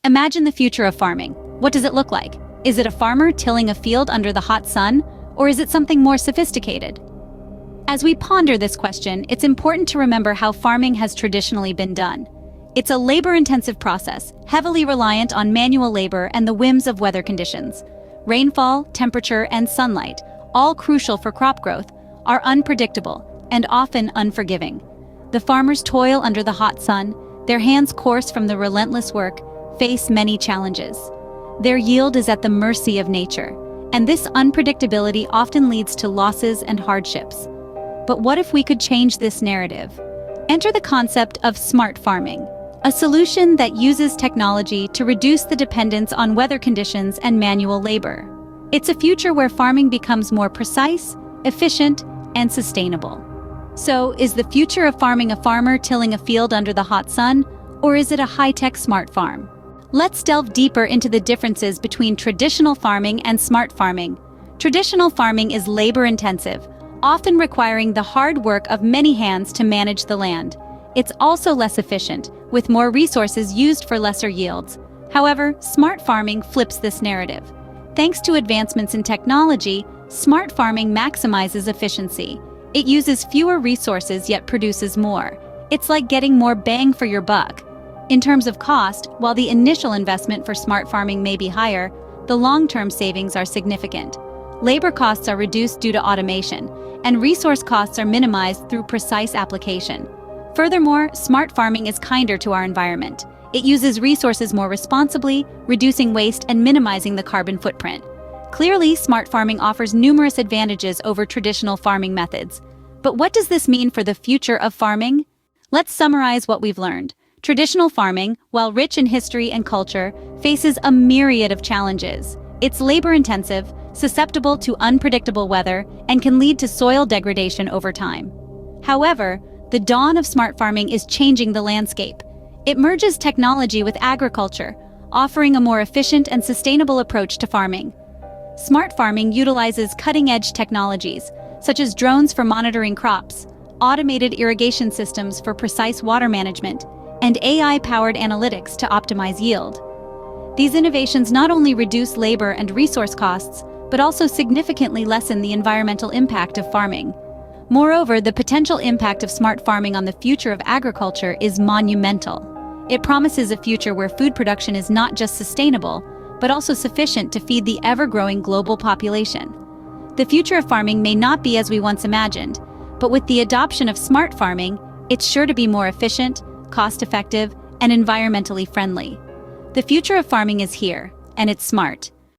Imagine the future of farming. What does it look like? Is it a farmer tilling a field under the hot sun, or is it something more sophisticated? As we ponder this question, it's important to remember how farming has traditionally been done. It's a labor-intensive process, heavily reliant on manual labor and the whims of weather conditions. Rainfall, temperature, and sunlight, all crucial for crop growth, are unpredictable and often unforgiving. The farmers toil under the hot sun, their hands coarse from the relentless work, face many challenges. Their yield is at the mercy of nature, and this unpredictability often leads to losses and hardships. But what if we could change this narrative? Enter the concept of smart farming, a solution that uses technology to reduce the dependence on weather conditions and manual labor. It's a future where farming becomes more precise, efficient, and sustainable. So, is the future of farming a farmer tilling a field under the hot sun, or is it a high-tech smart farm? Let's delve deeper into the differences between traditional farming and smart farming. Traditional farming is labor-intensive, often requiring the hard work of many hands to manage the land. It's also less efficient, with more resources used for lesser yields. However, smart farming flips this narrative. Thanks to advancements in technology, smart farming maximizes efficiency. It uses fewer resources yet produces more. It's like getting more bang for your buck. In terms of cost, while the initial investment for smart farming may be higher, the long-term savings are significant. Labor costs are reduced due to automation, and resource costs are minimized through precise application. Furthermore, smart farming is kinder to our environment. It uses resources more responsibly, reducing waste and minimizing the carbon footprint. Clearly, smart farming offers numerous advantages over traditional farming methods. But what does this mean for the future of farming? Let's summarize what we've learned. Traditional farming, while rich in history and culture, faces a myriad of challenges. It's labor-intensive, susceptible to unpredictable weather, and can lead to soil degradation over time. However, the dawn of smart farming is changing the landscape. It merges technology with agriculture, offering a more efficient and sustainable approach to farming. Smart farming utilizes cutting-edge technologies, such as drones for monitoring crops, automated irrigation systems for precise water management, and AI-powered analytics to optimize yield. These innovations not only reduce labor and resource costs, but also significantly lessen the environmental impact of farming. Moreover, the potential impact of smart farming on the future of agriculture is monumental. It promises a future where food production is not just sustainable, but also sufficient to feed the ever-growing global population. The future of farming may not be as we once imagined, but with the adoption of smart farming, it's sure to be more efficient, cost-effective, and environmentally friendly. The future of farming is here, and it's smart.